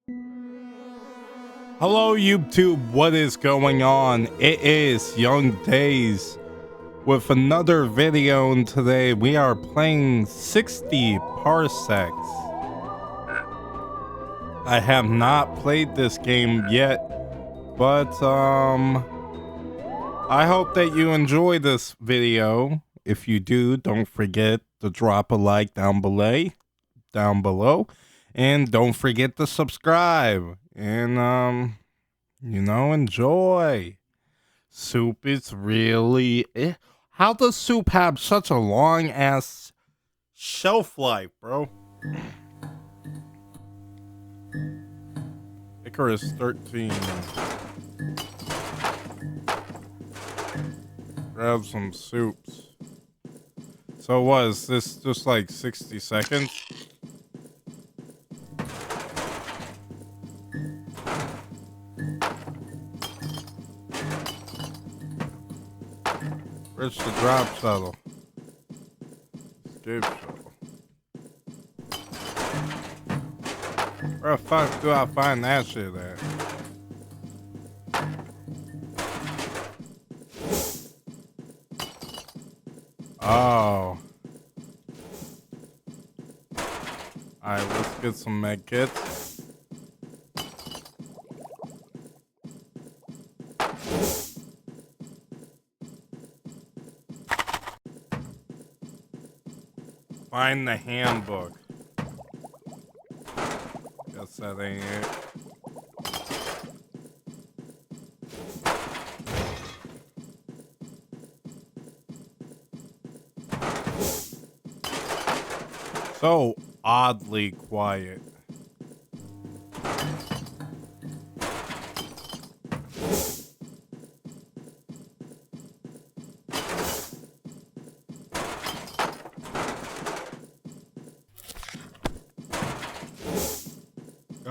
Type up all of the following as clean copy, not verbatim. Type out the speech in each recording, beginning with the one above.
Hello YouTube, what is going on? It is YoungDaze with another video, and today we are playing 60 Parsecs. I have not played this game yet, but I hope that you enjoy this video. If you do, don't forget to drop a like down below, and don't forget to subscribe. And enjoy. Soup is really how does soup have such a long ass shelf life, bro? Icarus 13. Grab some soups. So what is this, just like 60 seconds? Where's the drop shuttle? Escape shuttle. Where the fuck do I find that shit at? Oh. Alright, let's get some med kits. Find the handbook. Guess that ain't it. So oddly quiet.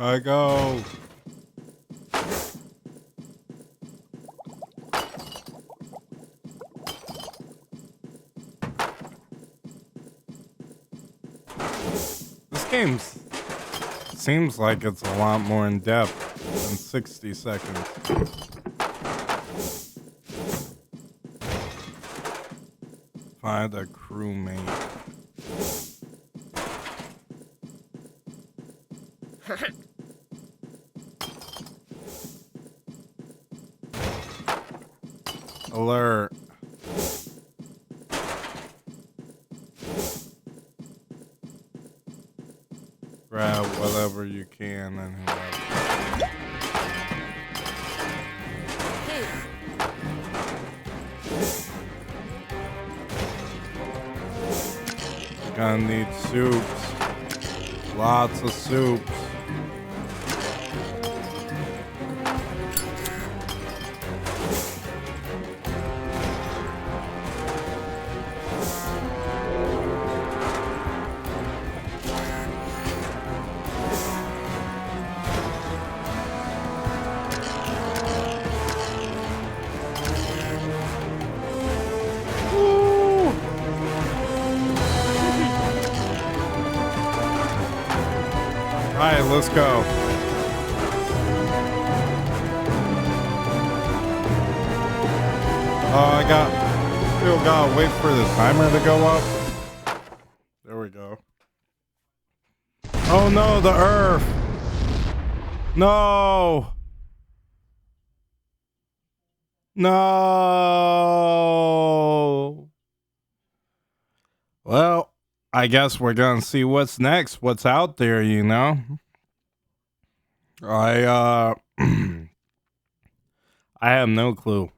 I go. This game seems like it's a lot more in depth than 60 seconds. Find a crewmate. Alert. Grab whatever you can and whoever. You're gonna need soups. Lots of soups. Alright, let's go. Oh, still gotta wait for the timer to go up. There we go. Oh no, the earth. No. No. Well, I guess we're gonna see what's next, what's out there, you know. I have no clue.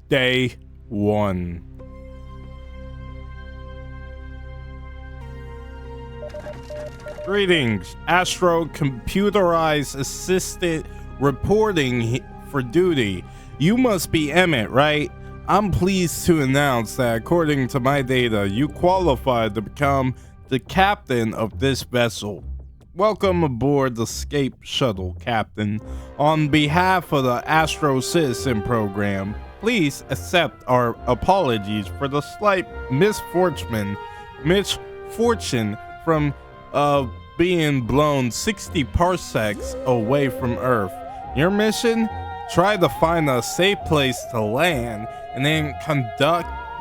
Day 1. Greetings, Astro computerized assisted reporting for duty. You must be Emmett, right? I'm pleased to announce that according to my data, you qualified to become the captain of this vessel. Welcome aboard the Escape Shuttle, Captain. On behalf of the Astro Citizen Program, please accept our apologies for the slight misfortune from being blown 60 parsecs away from Earth. Your mission? Try to find a safe place to land and then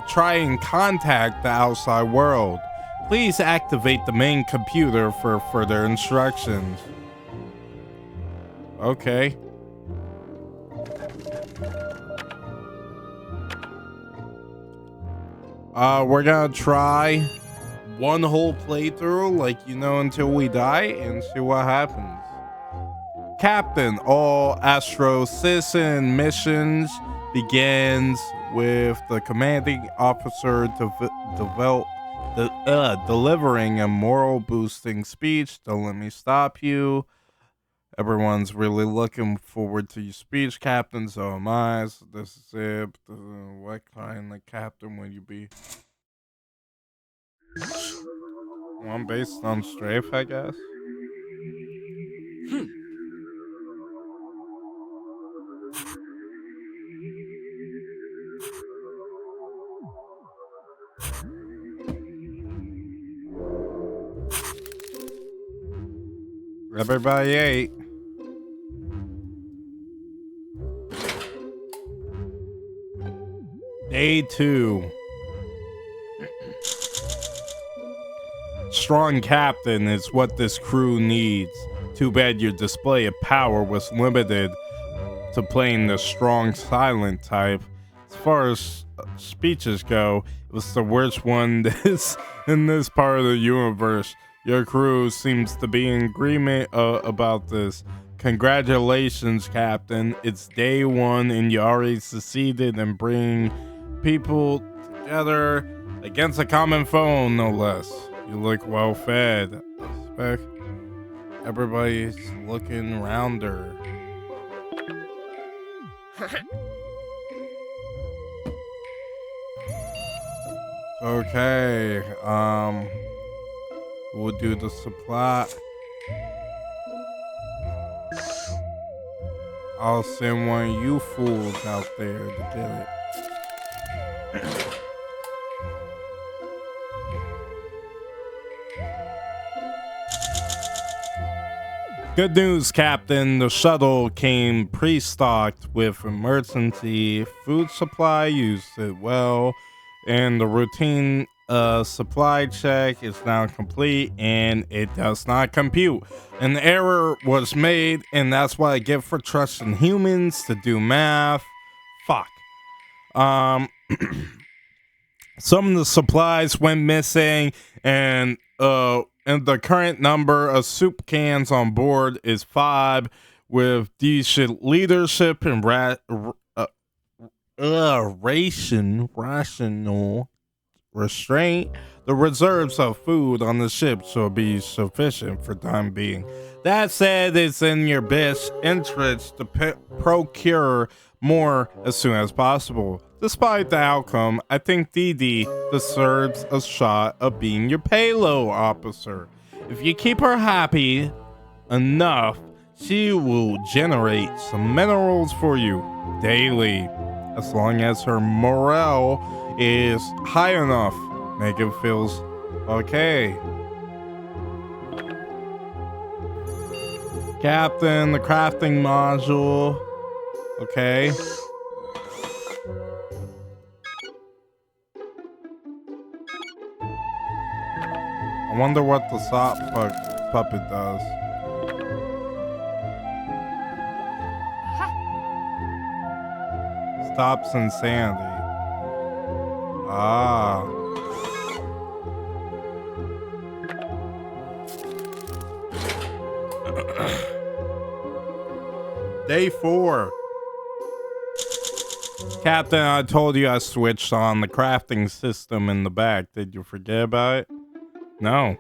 try and contact the outside world. Please activate the main computer for further instructions. Okay. We're gonna try one whole playthrough, like, until we die and see what happens. Captain, all Astro Citizen missions begins with the commanding officer delivering a moral boosting speech. Don't let me stop you. Everyone's really looking forward to your speech, Captain. So am I. So this is it. What kind of captain would you be? One based on strafe, I guess. Everybody ate. Day 2. Strong captain is what this crew needs. Too bad your display of power was limited to playing the strong silent type. As far as speeches go, it was the worst one in this part of the universe. Your crew seems to be in agreement about this. Congratulations, Captain. It's day 1 and you already succeeded in bringing people together against a common foe, no less. You look well fed. I expect everybody's looking rounder. Okay, we'll do the supply. I'll send one of you fools out there to get it. Good news, Captain. The shuttle came pre-stocked with emergency food supply. Used it well, and the routine supply check is now complete, and it does not compute. An error was made, and that's what I get for trusting humans to do math. Fuck. Some of the supplies went missing, and the current number of soup cans on board is 5. With decent leadership and rational restraint, the reserves of food on the ship shall be sufficient for time being. That said, it's in your best interest to procure more as soon as possible. Despite the outcome, I think Dee Dee deserves a shot of being your payload officer. If you keep her happy enough, she will generate some minerals for you daily, as long as her morale is high enough. Make it feels okay. Captain, the crafting module. Okay. I wonder what the sock puppet does. Stops insanity. Ah. Day 4. Captain, I told you I switched on the crafting system in the back. Did you forget about it? No.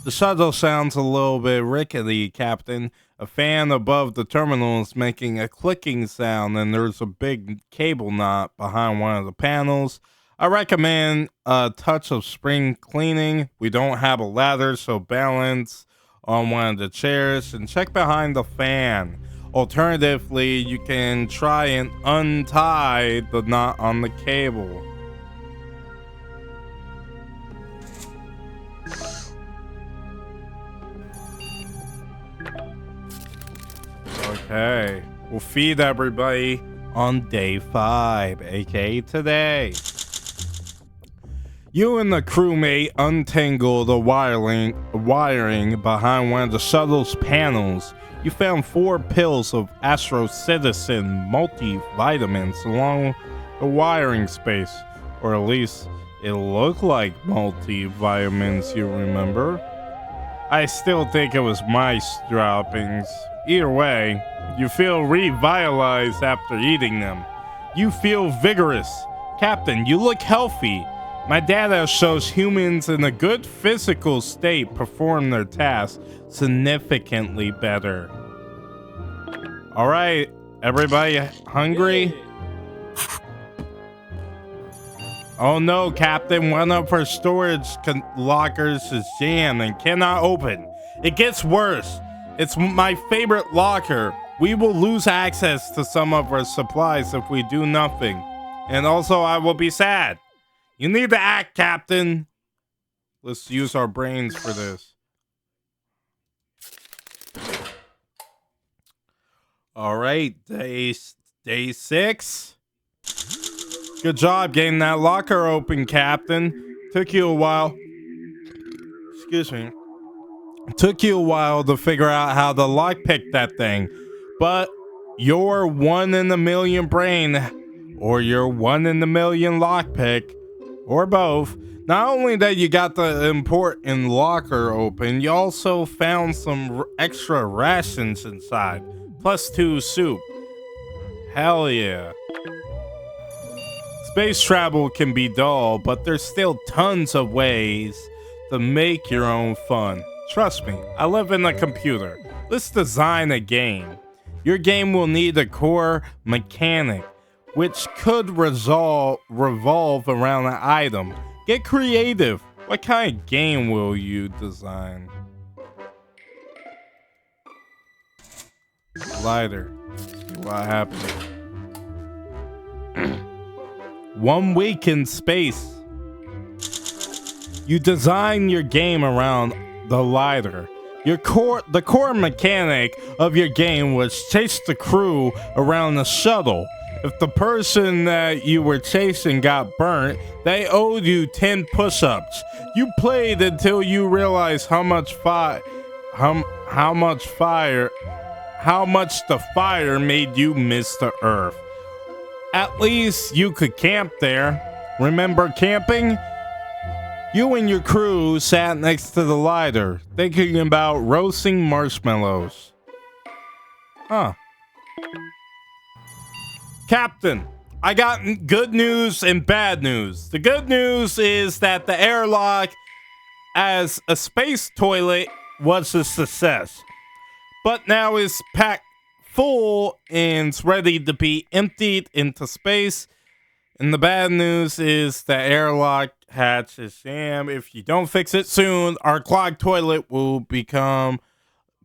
The shuttle sounds a little bit rickety, Captain. A fan above the terminal is making a clicking sound, and there's a big cable knot behind one of the panels. I recommend a touch of spring cleaning. We don't have a ladder, so balance on one of the chairs and check behind the fan. Alternatively, you can try and untie the knot on the cable. Okay, we'll feed everybody on day 5, aka today. You and the crewmate untangle the wiring behind one of the shuttle's panels. You found 4 pills of Astro Citizen multivitamins along the wiring space, or at least it looked like multivitamins, you remember? I still think it was mice droppings. Either way, you feel revitalized after eating them. You feel vigorous. Captain, you look healthy. My data shows humans in a good physical state perform their tasks significantly better. All right, everybody hungry? Oh no, Captain, one of our storage lockers is jammed and cannot open. It gets worse. It's my favorite locker. We will lose access to some of our supplies if we do nothing. And also, I will be sad. You need to act, Captain. Let's use our brains for this. All right, day 6. Good job getting that locker open, Captain. Took you a while. Excuse me. Took you a while to figure out how to lockpick that thing, but your 1 in a million brain, or your 1 in a million lockpick, or both. Not only that you got the important locker open, you also found some extra rations inside, plus 2 soup. Hell yeah. Space travel can be dull, but there's still tons of ways to make your own fun. Trust me, I live in a computer. Let's design a game. Your game will need a core mechanic, which could revolve around an item. Get creative. What kind of game will you design? Lighter. See what happens. 1 week in space. You design your game around the lighter. The core mechanic of your game was chase the crew around the shuttle. If the person that you were chasing got burnt, they owed you 10 push-ups. You played until you realized how much the fire made you miss the earth. At least you could camp there. Remember camping? You and your crew sat next to the lighter, thinking about roasting marshmallows. Huh. Captain, I got good news and bad news. The good news is that the airlock as a space toilet was a success, but now it's packed full and it's ready to be emptied into space. And the bad news is the airlock hatch is jammed. If you don't fix it soon, our clogged toilet will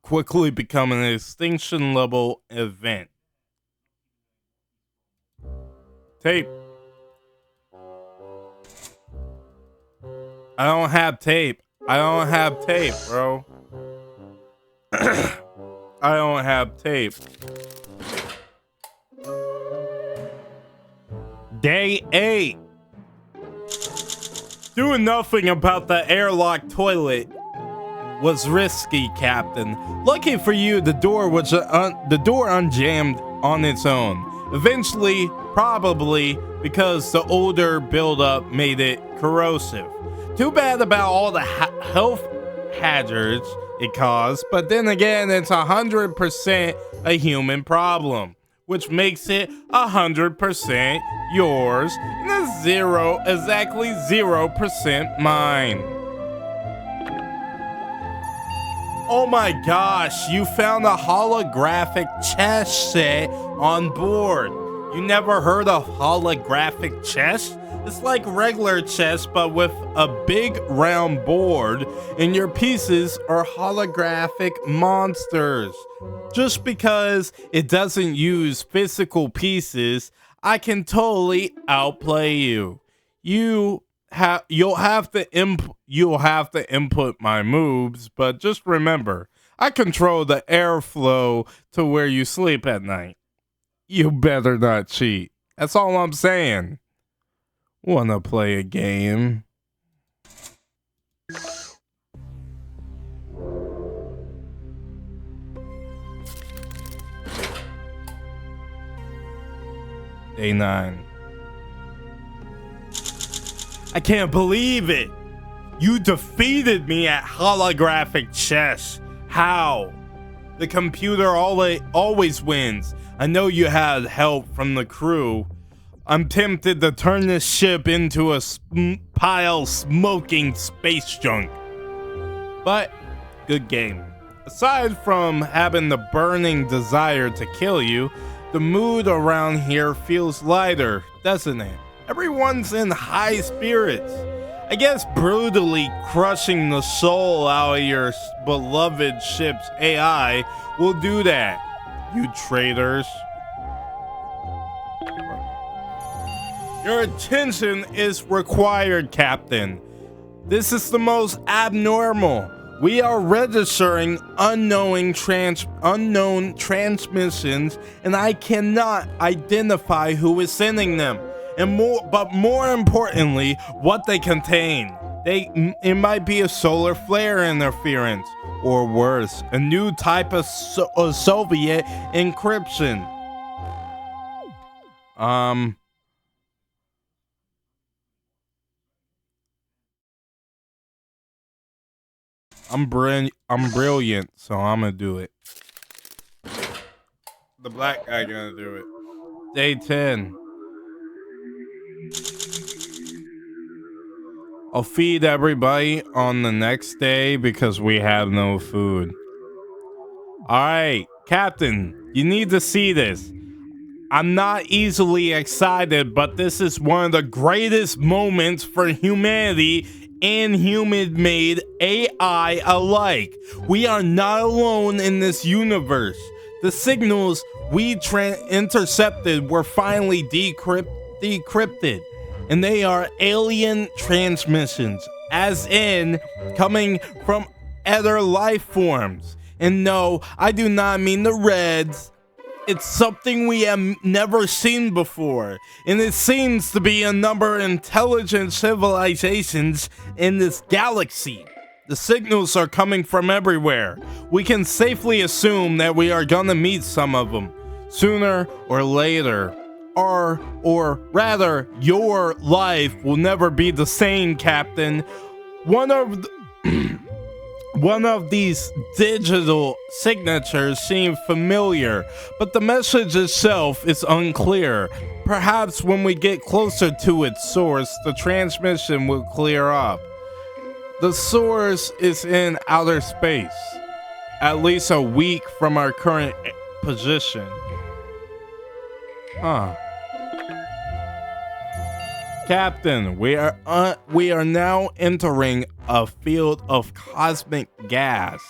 quickly become an extinction level event. Tape. I don't have tape. I don't have tape, bro. I don't have tape. Day 8. Doing nothing about the airlock toilet was risky, Captain. Lucky for you, the door unjammed on its own. Eventually, probably because the odor buildup made it corrosive. Too bad about all the health hazards it caused, but then again, it's 100% a human problem, which makes it 100% yours and exactly 0% mine. Oh my gosh, you found a holographic chess set on board. You never heard of holographic chess? It's like regular chess, but with a big round board, and your pieces are holographic monsters. Just because it doesn't use physical pieces, I can totally outplay you. You you'll have to input my moves, but just remember, I control the airflow to where you sleep at night. You better not cheat. That's all I'm saying. Wanna play a game? Day 9. I can't believe it! You defeated me at holographic chess. How? The computer always wins. I know you had help from the crew. I'm tempted to turn this ship into a pile of smoking space junk. But, good game. Aside from having the burning desire to kill you, the mood around here feels lighter, doesn't it? Everyone's in high spirits. I guess brutally crushing the soul out of your beloved ship's AI will do that, you traitors. Your attention is required, Captain. This is the most abnormal. We are registering unknown transmissions, and I cannot identify who is sending them. But more importantly, what they contain. It might be a solar flare interference, or worse, a new type of Soviet encryption. I'm brilliant, so I'm gonna do it. The black guy gonna do it. Day 10. I'll feed everybody on the next day because we have no food. Alright, Captain, you need to see this. I'm not easily excited, but this is one of the greatest moments for humanity and human-made AI alike. We are not alone in this universe. The signals we intercepted were finally decrypted, and they are alien transmissions, as in coming from other life forms. And no, I do not mean the Reds. It's something we have never seen before, and it seems to be a number of intelligent civilizations in this galaxy. The signals are coming from everywhere. We can safely assume that we are gonna meet some of them, sooner or later. Or rather, your life will never be the same, Captain. One of these digital signatures seem familiar, but the message itself is unclear. Perhaps when we get closer to its source, the transmission will clear up. The source is in outer space, at least a week from our current position. Captain, we are now entering a field of cosmic gas.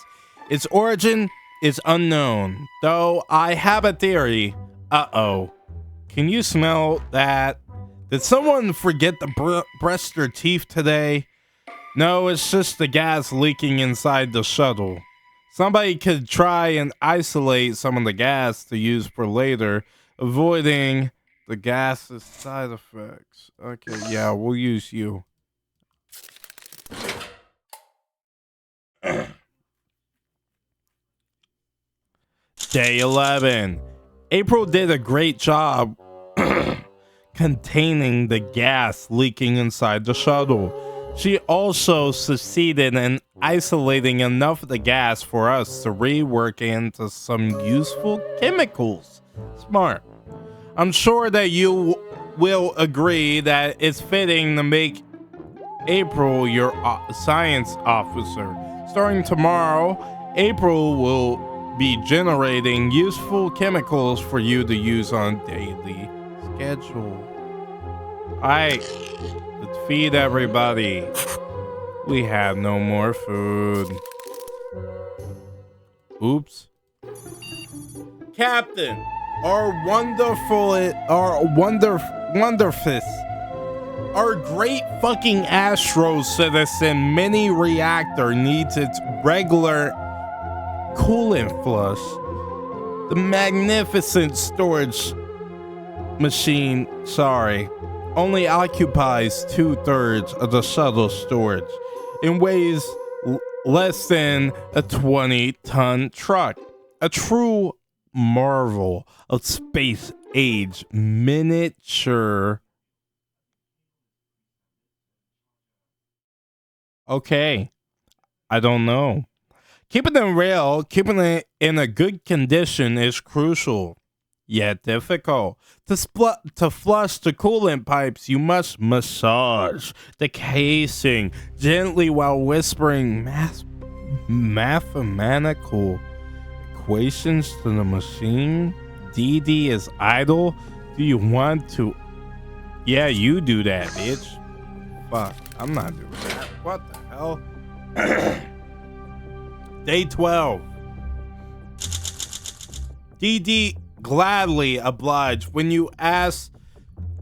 Its origin is unknown, though I have a theory. Uh-oh. Can you smell that? Did someone forget to brush their teeth today? No, it's just the gas leaking inside the shuttle. Somebody could try and isolate some of the gas to use for later, avoiding the gas's side effects. Okay, yeah, we'll use you. Day 11. April did a great job containing the gas leaking inside the shuttle. She also succeeded in isolating enough of the gas for us to rework into some useful chemicals. Smart. I'm sure that you will agree that it's fitting to make April your science officer. Starting tomorrow, April will be generating useful chemicals for you to use on a daily schedule. Alright, let's feed everybody. We have no more food. Oops. Captain, our wonderful Our great fucking Astro Citizen mini reactor needs its regular coolant flush. The magnificent storage machine, only occupies 2/3 of the shuttle storage and weighs less than a 20-ton truck. A true marvel of space age miniature. Okay, I don't know. Keeping it real, keeping it in a good condition is crucial, yet difficult. To flush the coolant pipes, you must massage the casing gently while whispering mathematical equations to the machine. DD is idle. Do you want to? Yeah, you do that, bitch. Fuck, I'm not doing that. What the hell? Day 12. DD gladly obliged when you asked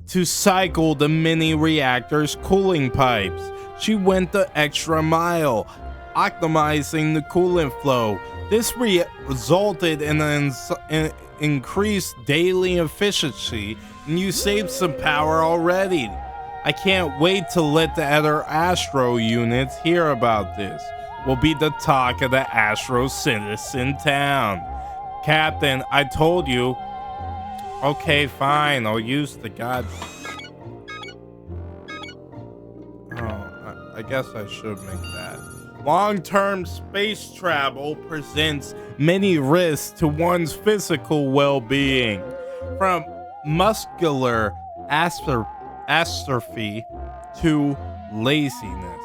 to cycle the mini reactor's cooling pipes. She went the extra mile, optimizing the coolant flow. This resulted in an increased daily efficiency, and you saved some power already. I can't wait to let the other Astro units hear about this. Will be the talk of the Astro Citizen town. Captain, I told you. Okay, fine. I'll use the god. Oh, I guess I should make that. Long-term space travel presents many risks to one's physical well-being, from muscular atrophy to laziness.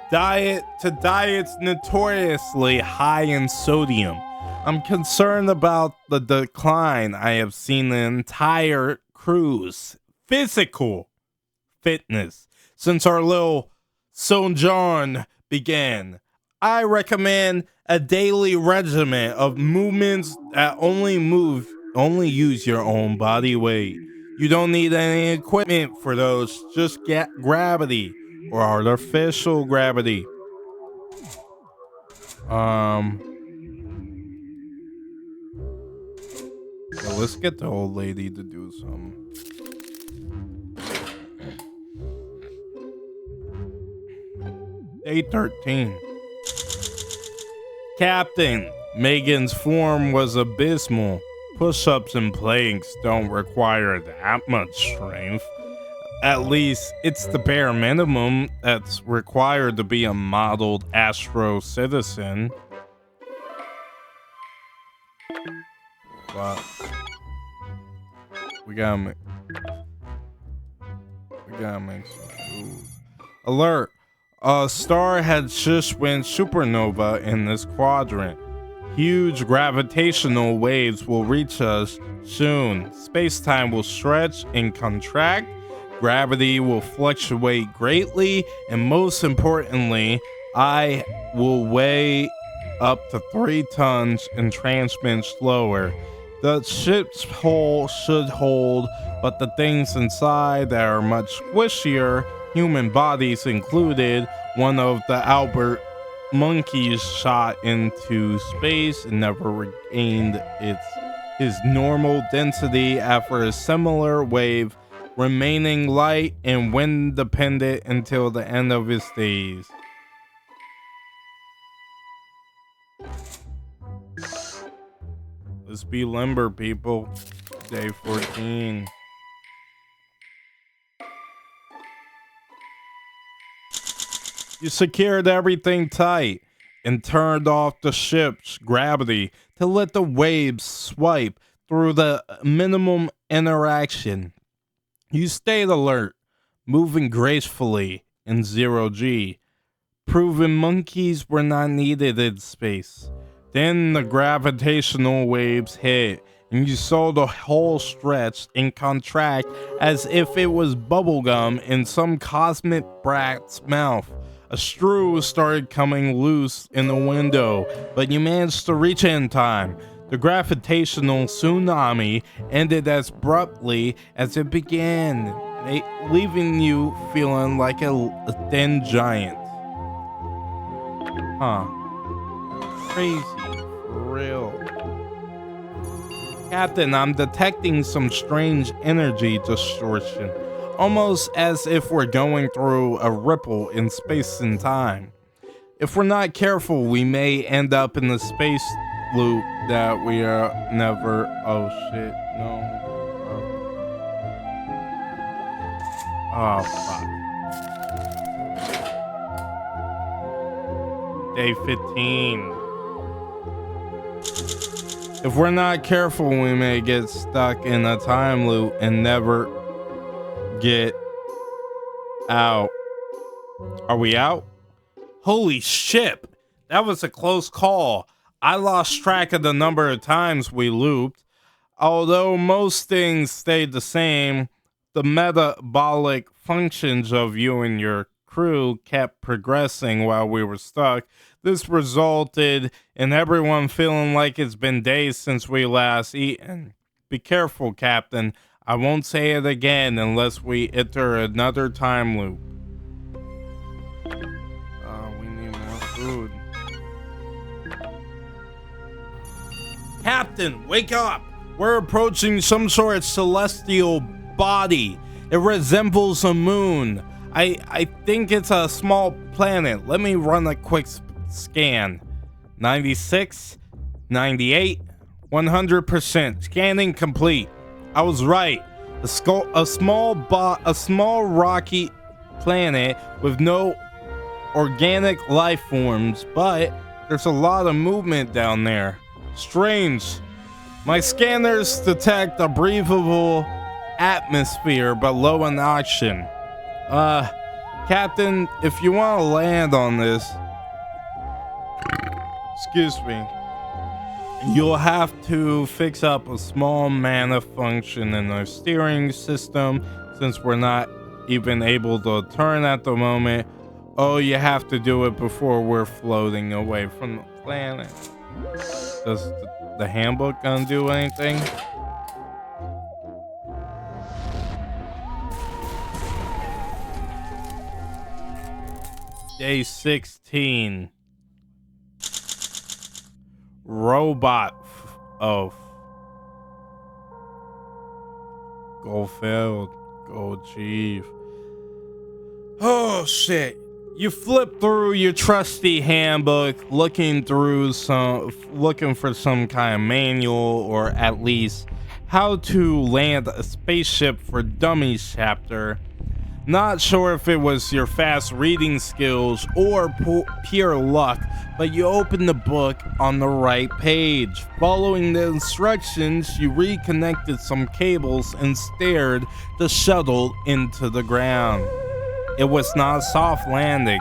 Diets notoriously high in sodium. I'm concerned about the decline I have seen in the entire crew's physical fitness since our little sojourn began. I recommend a daily regimen of movements that only use your own body weight. You don't need any equipment for those, just get gravity or artificial gravity. So let's get the old lady to do some. Day 13. Captain, Megan's form was abysmal. Push-ups and planks don't require that much strength. At least it's the bare minimum that's required to be a modeled Astro Citizen. But we gotta make some food. Alert! A star had just went supernova in this quadrant. Huge gravitational waves will reach us soon. Space-time will stretch and contract. Gravity will fluctuate greatly, and most importantly, I will weigh up to 3 tons and transmit slower. The ship's hull should hold, but the things inside that are much squishier, human bodies included. One of the Albert monkeys shot into space and never regained his normal density after a similar wave, remaining light and wind dependent until the end of his days. Let's be limber, people. Day 14. You secured everything tight and turned off the ship's gravity to let the waves swipe through the minimum interaction. You stayed alert, moving gracefully in 0G, proving monkeys were not needed in space. Then the gravitational waves hit, and you saw the hull stretch and contract as if it was bubblegum in some cosmic brat's mouth. A screw started coming loose in the window, but you managed to reach it in time. The gravitational tsunami ended as abruptly as it began. leaving you feeling like a thin giant. Huh. Crazy. For real. Captain, I'm detecting some strange energy distortion. Almost as if we're going through a ripple in space and time. If we're not careful, we may end up in the space loop that we are never. Oh shit, no. Oh fuck. Day 15. If we're not careful, we may get stuck in a time loop and never get out. Are we out? Holy shit, that was a close call. I lost track of the number of times we looped. Although most things stayed the same, the metabolic functions of you and your crew kept progressing while we were stuck. This resulted in everyone feeling like it's been days since we last eaten. Be careful, Captain. I won't say it again unless we enter another time loop. We need more food. Captain, wake up! We're approaching some sort of celestial body. It resembles a moon. I think it's a small planet. Let me run a quick scan. 96, 98, 100%. Scanning complete. I was right. A small rocky planet with no organic life forms, but there's a lot of movement down there. Strange. My scanners detect a breathable atmosphere, but low in oxygen. Captain, if you want to land on this, excuse me, you'll have to fix up a small malfunction in our steering system, since we're not even able to turn at the moment. Oh, you have to do it before we're floating away from the planet. Does the handbook gonna do anything? Day 16. Robot. Oh. Goal failed. Goal achieved. Oh shit. You flip through your trusty handbook looking for some kind of manual, or at least how to land a spaceship for dummies chapter. Not sure if it was your fast reading skills or pure luck, but you opened the book on the right page. Following the instructions, you reconnected some cables and steered the shuttle into the ground. It was not a soft landing.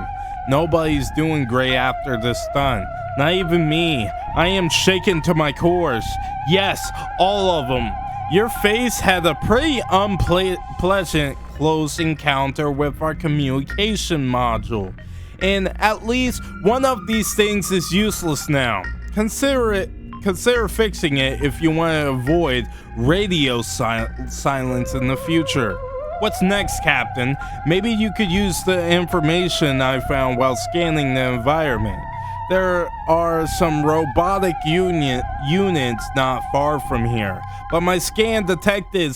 Nobody's doing great after this stunt. Not even me. I am shaken to my cores. Yes, all of them. Your face had a pretty unpleasant close encounter with our communication module. And at least one of these things is useless now. Consider fixing it if you want to avoid radio silence in the future. What's next, Captain? Maybe you could use the information I found while scanning the environment. There are some robotic units not far from here, but my scan detected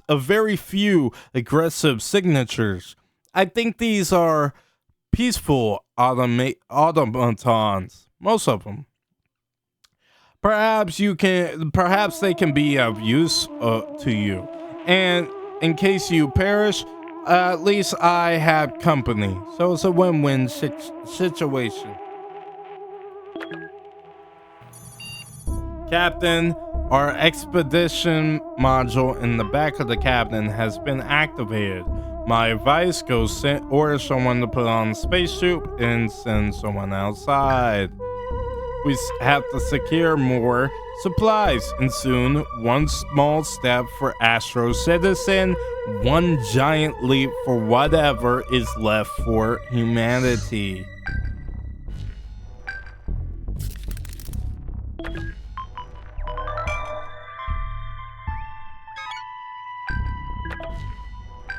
a very few aggressive signatures. I think these are peaceful automatons, most of them. Perhaps they can be of use to you. And in case you perish, at least I have company. So it's a win-win situation. Captain, our expedition module in the back of the cabin has been activated. My advice goes order someone to put on a spacesuit and send someone outside. We have to secure more supplies, and soon, one small step for Astro Citizen, one giant leap for whatever is left for humanity.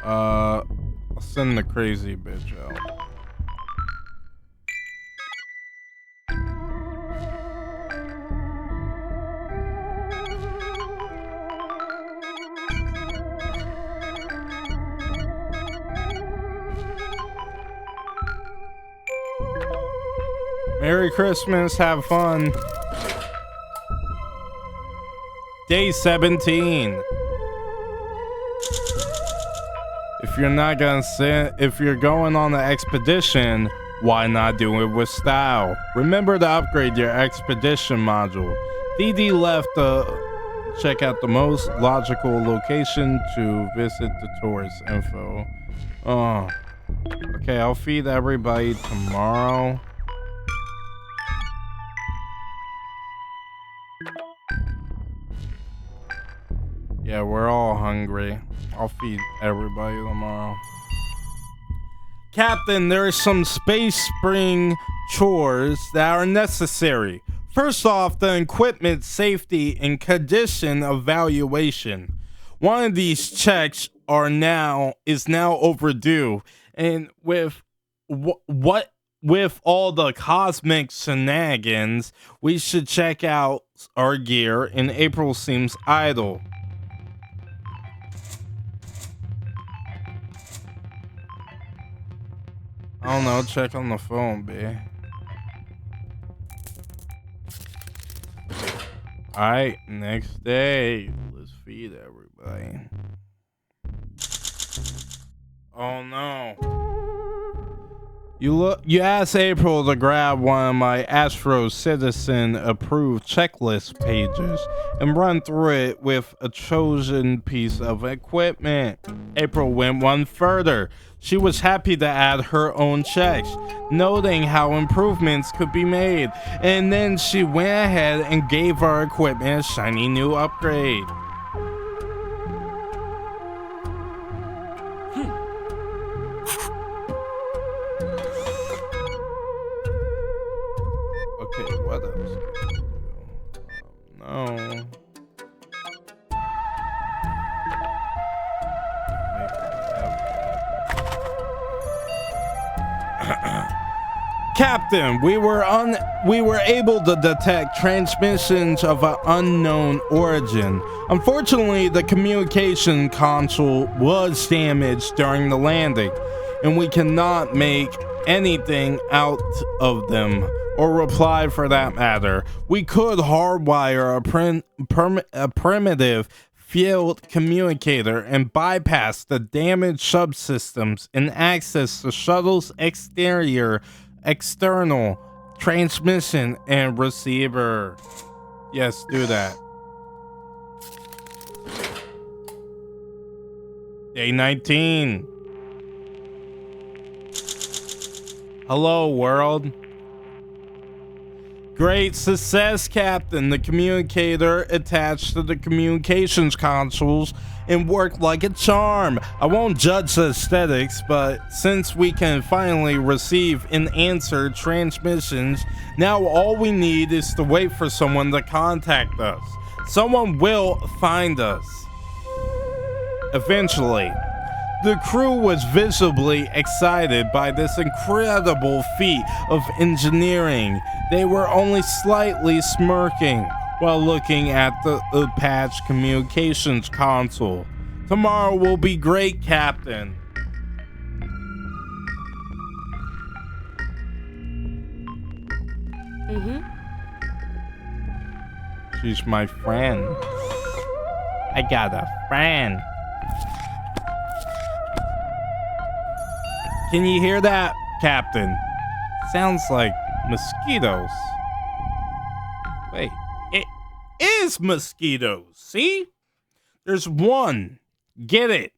I'll send the crazy bitch out. Merry Christmas, have fun. Day 17. If you're going on the expedition, why not do it with style? Remember to upgrade your expedition module. DD left check out the most logical location to visit the tourist info. Oh, okay, I'll feed everybody tomorrow. Yeah, we're all hungry. I'll feed everybody tomorrow. Captain, there are some space spring chores that are necessary. First off, the equipment safety and condition evaluation. One of these checks is now overdue, and with with all the cosmic shenanigans, we should check out our gear, and April seems idle. I don't know, check on the phone, B. Alright, next day. Let's feed everybody. Oh no. You asked April to grab one of my Astro Citizen approved checklist pages and run through it with a chosen piece of equipment. April went one further. She was happy to add her own checks, noting how improvements could be made, and then she went ahead and gave our equipment a shiny new upgrade. Okay, what else? No. Captain, we were able to detect transmissions of an unknown origin. Unfortunately, the communication console was damaged during the landing, and we cannot make anything out of them, or reply for that matter. We could hardwire a primitive field communicator and bypass the damaged subsystems and access the shuttle's external transmission and receiver. Yes, do that. Day 19. Hello, world. Great success, Captain. The communicator attached to the communications consoles and worked like a charm. I won't judge the aesthetics, but since we can finally receive and answer transmissions, now all we need is to wait for someone to contact us. Someone will find us. Eventually. The crew was visibly excited by this incredible feat of engineering. They were only slightly smirking while looking at the patched communications console. Tomorrow will be great, Captain. She's my friend. I got a friend. Can you hear that, Captain? Sounds like mosquitoes. Wait, it is mosquitoes, see? There's one. Get it?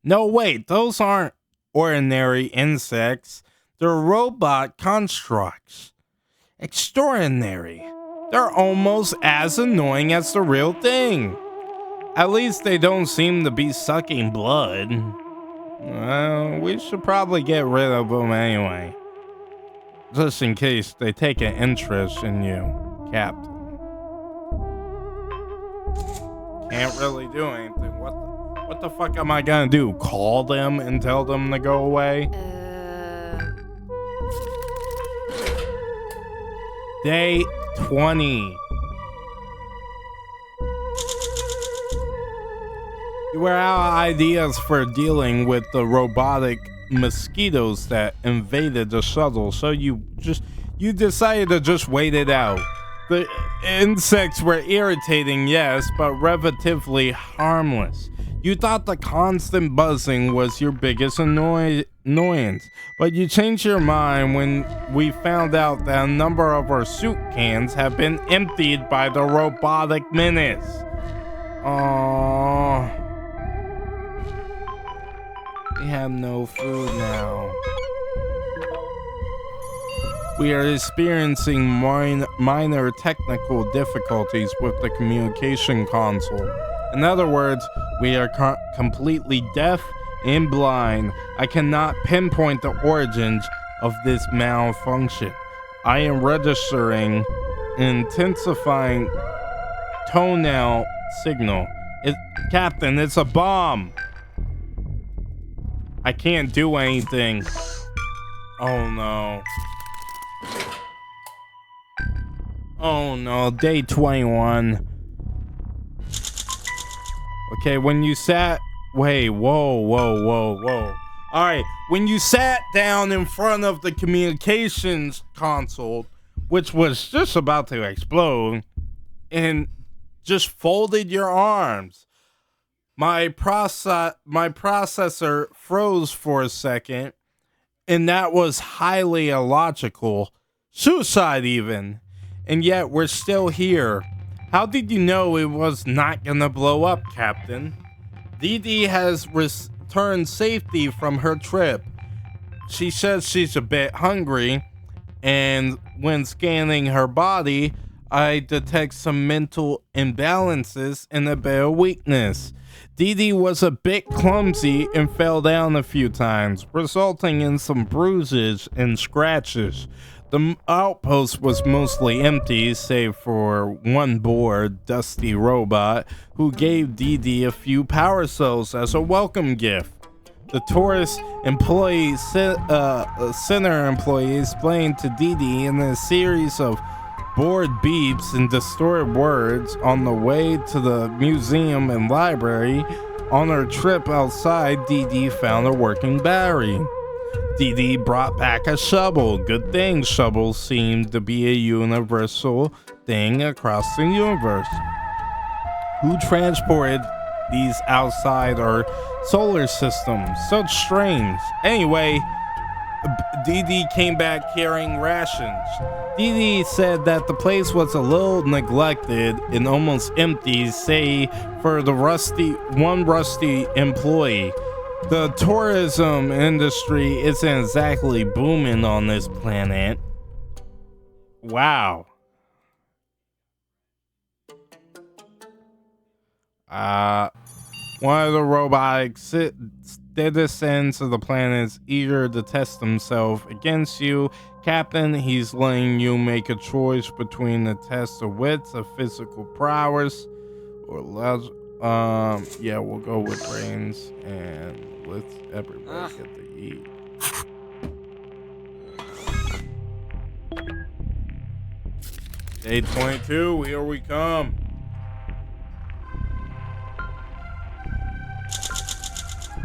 No, wait, those aren't ordinary insects. They're robot constructs. Extraordinary. They're almost as annoying as the real thing. At least they don't seem to be sucking blood. Well, we should probably get rid of them anyway. Just in case they take an interest in you, Captain. Can't really do anything. What the? What the fuck am I gonna do? Call them and tell them to go away? Day 20. You were out of ideas for dealing with the robotic mosquitoes that invaded the shuttle, so you decided to just wait it out. The insects were irritating, yes, but relatively harmless. You thought the constant buzzing was your biggest annoyance, but you changed your mind when we found out that a number of our soup cans have been emptied by the robotic menace. Oh, we have no food now. We are experiencing minor technical difficulties with the communication console. In other words, we are completely deaf and blind. I cannot pinpoint the origins of this malfunction. I am registering intensifying toenail signal. Captain, it's a bomb. I can't do anything. Oh no. Oh no, day 21. Okay, when you sat... Wait, whoa. Alright, when you sat down in front of the communications console, which was just about to explode, and just folded your arms, my processor froze for a second, and that was highly illogical. Suicide even. And yet we're still here. How did you know it was not gonna blow up, Captain? Dee Dee has returned safety from her trip. She says she's a bit hungry, and when scanning her body, I detect some mental imbalances and a bit of weakness. Dee Dee was a bit clumsy and fell down a few times, resulting in some bruises and scratches. The outpost was mostly empty, save for one bored, dusty robot who gave Dee Dee a few power cells as a welcome gift. The tourist employee, center employee explained to Dee Dee in a series of bored beeps and distorted words on the way to the museum and library. On her trip outside, Dee Dee found a working battery. Dee Dee brought back a shovel. Good thing shovels seem to be a universal thing across the universe. Who transported these outside our solar system? Such strange. Anyway, Dee Dee came back carrying rations. Dee Dee said that the place was a little neglected and almost empty, say for the rusty employee. The tourism industry isn't exactly booming on this planet. Wow. One of the robotic citizens of the planet is eager to test himself against you. Captain, he's letting you make a choice between the test of wits, of physical prowess, or yeah, we'll go with brains, and let's everybody get to eat. Day 22, here we come.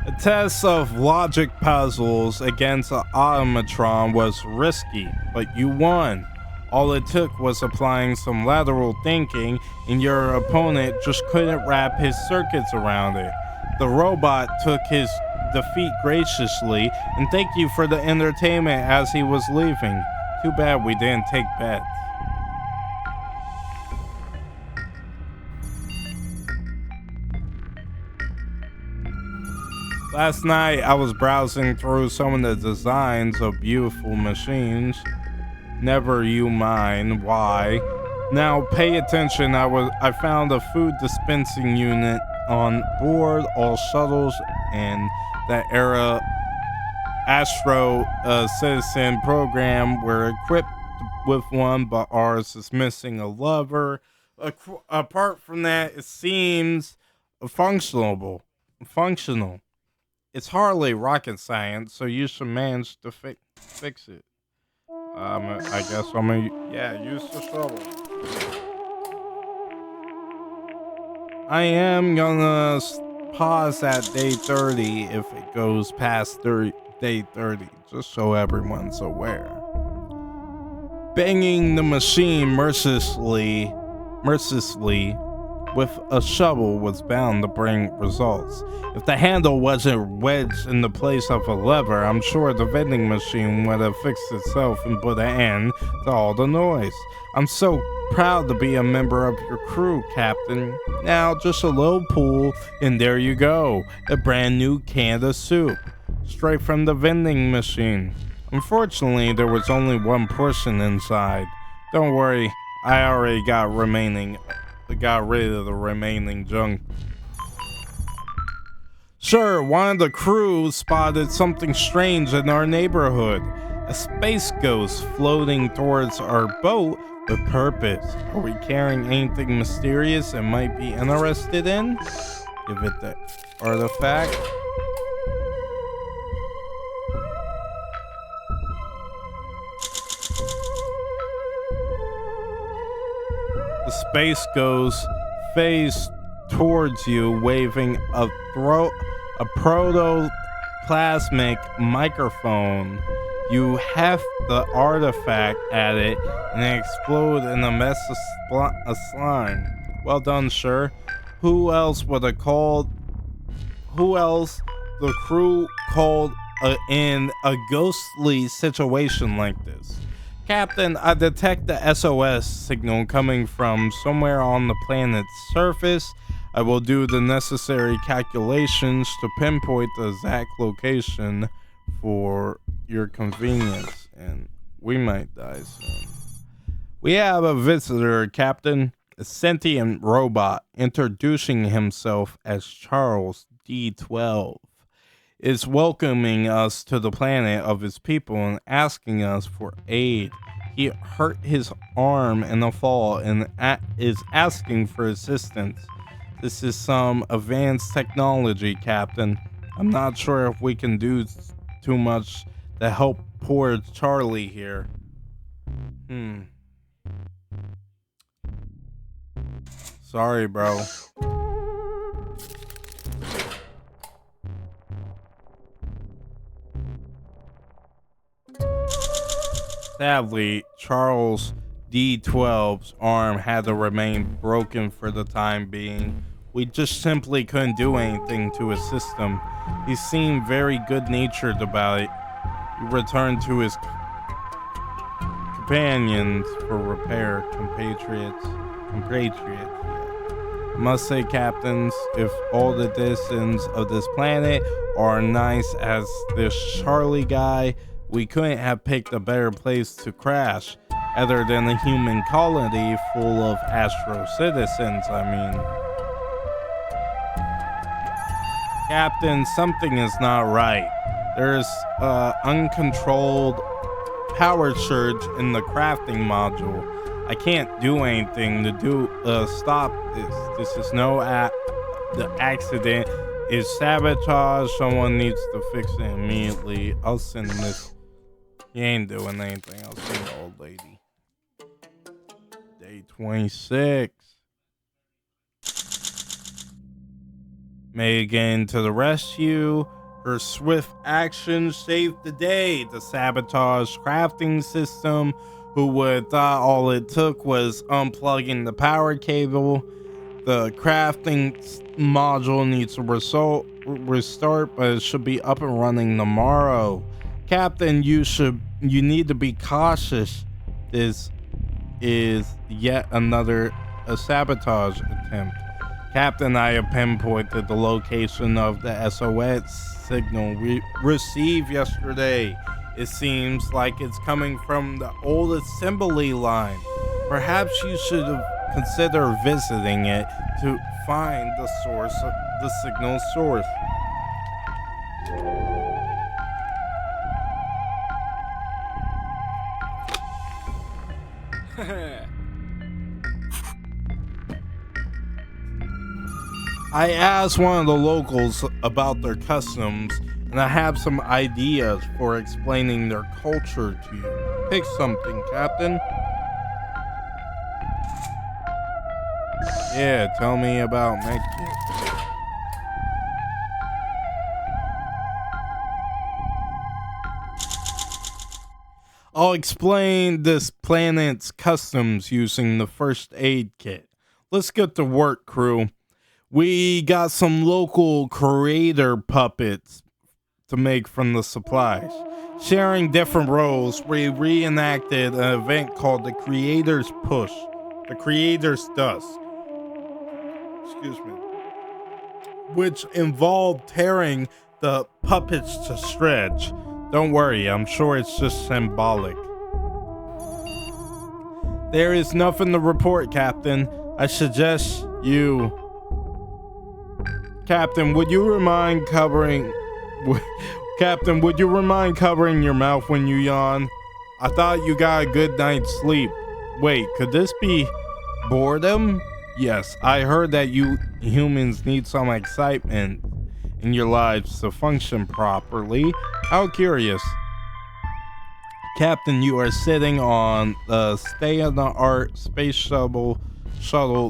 A test of logic puzzles against an automatron was risky, but you won. All it took was applying some lateral thinking, and your opponent just couldn't wrap his circuits around it. The robot took his defeat graciously, and thank you for the entertainment as he was leaving. Too bad we didn't take bets. Last night, I was browsing through some of the designs of beautiful machines. Never you mind why. Now pay attention. I found a food dispensing unit on board all shuttles, and that era Astro Citizen program were equipped with one, but ours is missing a lever. Apart from that, it seems functional. functional. It's hardly rocket science, so you should manage to fix it. I guess I'm gonna, yeah, use the shovel. I am gonna pause at day 30 if it goes past day 30, just so everyone's aware. Banging the machine mercilessly with a shovel was bound to bring results. If the handle wasn't wedged in the place of a lever, I'm sure the vending machine would have fixed itself and put an end to all the noise. I'm so proud to be a member of your crew, Captain. Now, just a little pull, and there you go. A brand new can of soup. Straight from the vending machine. Unfortunately, there was only one portion inside. Don't worry, I already got rid of the remaining junk. Sure, one of the crew spotted something strange in our neighborhood. A space ghost floating towards our boat with purpose. Are we carrying anything mysterious and might be interested in? Give it the artifact. The space ghost phased towards you, waving a protoplasmic microphone. You heft the artifact at it, and it exploded in a mess of slime. Well done, sir. Who else the crew called in a ghostly situation like this? Captain, I detect the SOS signal coming from somewhere on the planet's surface. I will do the necessary calculations to pinpoint the exact location for your convenience, and we might die soon. We have a visitor, Captain. A sentient robot introducing himself as Charles D12 is welcoming us to the planet of his people and asking us for aid. He hurt his arm in a fall and is asking for assistance. This is some advanced technology, Captain. I'm not sure if we can do too much to help poor Charlie here. Sorry, bro. Sadly, Charles D12's arm had to remain broken for the time being. We just simply couldn't do anything to assist him. He seemed very good-natured about it. He returned to his companions for repair, compatriots. I must say, captains, if all the citizens of this planet are nice as this Charlie guy, we couldn't have picked a better place to crash, other than a human colony full of astro citizens, I mean. Captain, something is not right. There's uncontrolled power surge in the crafting module. I can't do anything to stop this. This is the accident is sabotage. Someone needs to fix it immediately. I'll send this. He ain't doing anything. I'll send the old lady. Day 26. Megan to the rescue. Her swift actions saved the day. The sabotage crafting system. Who would have thought all it took was unplugging the power cable? The crafting module needs to restart, but it should be up and running tomorrow. Captain, you need to be cautious. This is yet another sabotage attempt. Captain, I have pinpointed the location of the SOS signal we received yesterday. It seems like it's coming from the old assembly line. Perhaps you should consider visiting it to find the source of the signal source. I asked one of the locals about their customs, and I have some ideas for explaining their culture to you. Pick something, Captain. Yeah, tell me about Medkit. I'll explain this planet's customs using the first aid kit. Let's get to work, crew. We got some local creator puppets to make from the supplies. Sharing different roles, we reenacted an event called the Creator's Push, the Creator's Dust. Excuse me. Which involved tearing the puppets to shreds. Don't worry, I'm sure it's just symbolic. There is nothing to report, Captain. I suggest you... Captain, would you remind covering... Captain, would you remind covering your mouth when you yawn? I thought you got a good night's sleep. Wait, could this be boredom? Yes, I heard that you humans need some excitement in your lives to function properly. How curious. Captain, you are sitting on the state-of-the-art space shuttle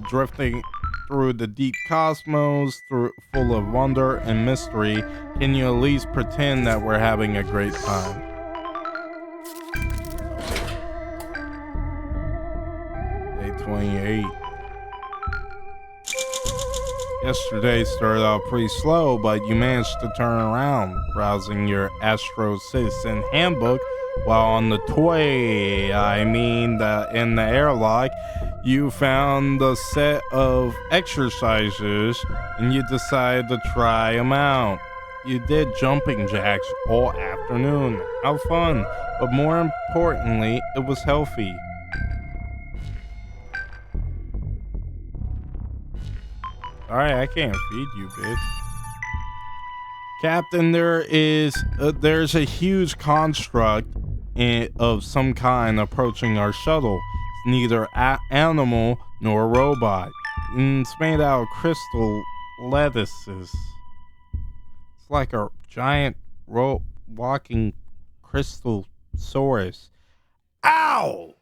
drifting through the deep cosmos, full of wonder and mystery. Can you at least pretend that we're having a great time? Day 28. Yesterday started out pretty slow, but you managed to turn around, browsing your Astro Citizen handbook while on the in the airlock. You found a set of exercises and you decided to try them out. You did jumping jacks all afternoon. How fun, but more importantly, it was healthy. Alright, I can't feed you, bitch. Captain, there's a huge construct of some kind approaching our shuttle. It's neither animal nor robot. It's made out of crystal lettuces. It's like a giant walking crystal saurus. Ow!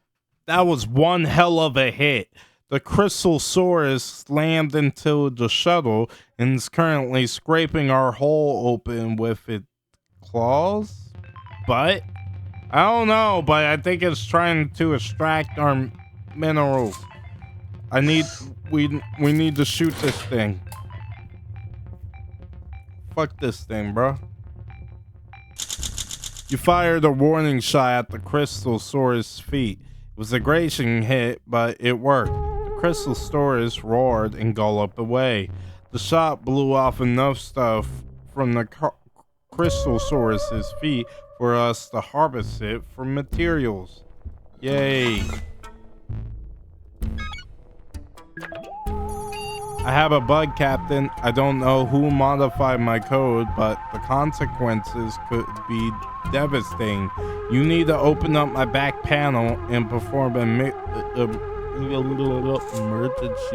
That was one hell of a hit. The crystal saurus slammed into the shuttle and is currently scraping our hull open with its claws. But I don't know, but I think it's trying to extract our minerals. We need to shoot this thing. Fuck this thing, bro. You fired a warning shot at the crystal saurus' feet. It was a grazing hit, but it worked. Crystal saurus roared and galloped away. The shot blew off enough stuff from the crystal saurus's feet for us to harvest it for materials. Yay. I have a bug, Captain. I don't know who modified my code, but the consequences could be devastating. You need to open up my back panel and perform a emergency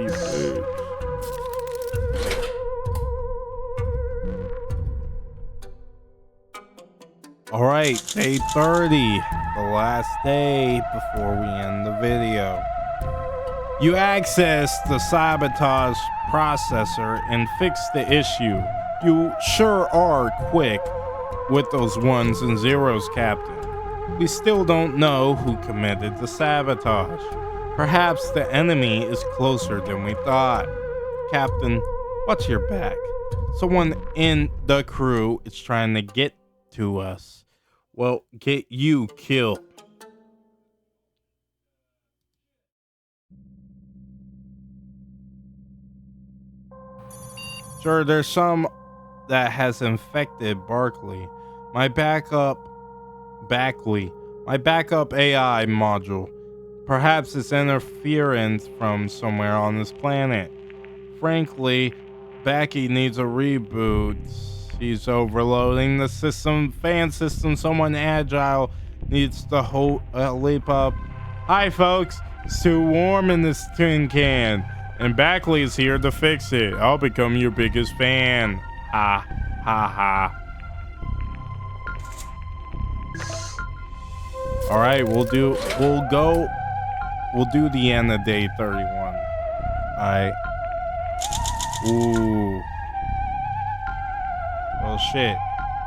purge. Alright, day 30, the last day before we end the video. You access the sabotage processor and fix the issue. You sure are quick with those ones and zeros, Captain. We still don't know who committed the sabotage. Perhaps the enemy is closer than we thought. Captain, watch your back. Someone in the crew is trying to get to us. Well, get you killed. Sure, there's some that has infected Barkley. My backup AI module. Perhaps it's interference from somewhere on this planet. Frankly, Becky needs a reboot. He's overloading the fan system. Someone agile needs to leap up. Hi, folks. It's too warm in this tin can. And Backley's here to fix it. I'll become your biggest fan. Ha ha ha. All right, we'll do the end of day 31. All right. Ooh. Well, shit.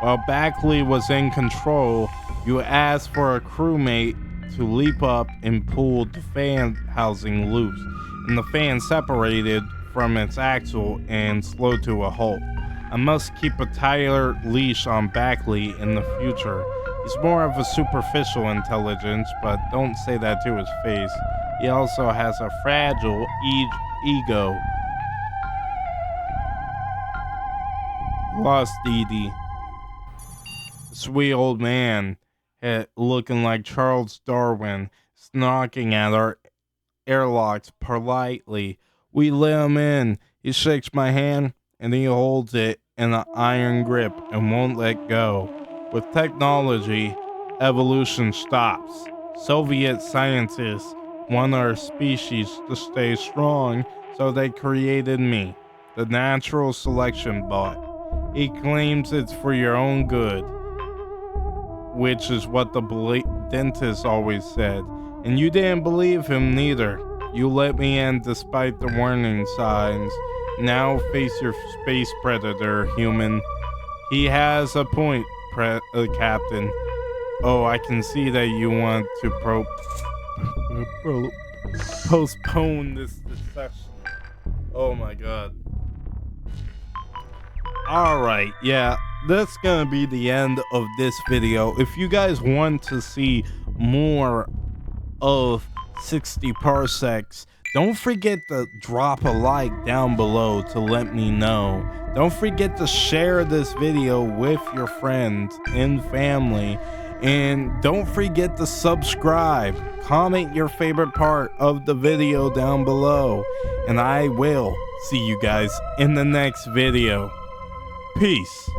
While Backley was in control, you asked for a crewmate to leap up and pull the fan housing loose, and the fan separated from its axle and slowed to a halt. I must keep a tighter leash on Backley in the future. He's more of a superficial intelligence, but don't say that to his face. He also has a fragile ego. Lost Dee Dee. Sweet old man, looking like Charles Darwin, is knocking at our airlocks politely. We let him in. He shakes my hand and he holds it in an iron grip and won't let go. With technology, evolution stops. Soviet scientists want our species to stay strong, so they created me, the natural selection bot. He claims it's for your own good, which is what the dentist always said. And you didn't believe him neither. You let me in despite the warning signs. Now face your space predator, human. He has a point, Captain. Oh, I can see that you want to postpone this discussion. Oh my god. Alright, yeah, that's gonna be the end of this video. If you guys want to see more of 60 Parsecs, don't forget to drop a like down below to let me know. Don't forget to share this video with your friends and family. And don't forget to subscribe. Comment your favorite part of the video down below. And I will see you guys in the next video. Peace.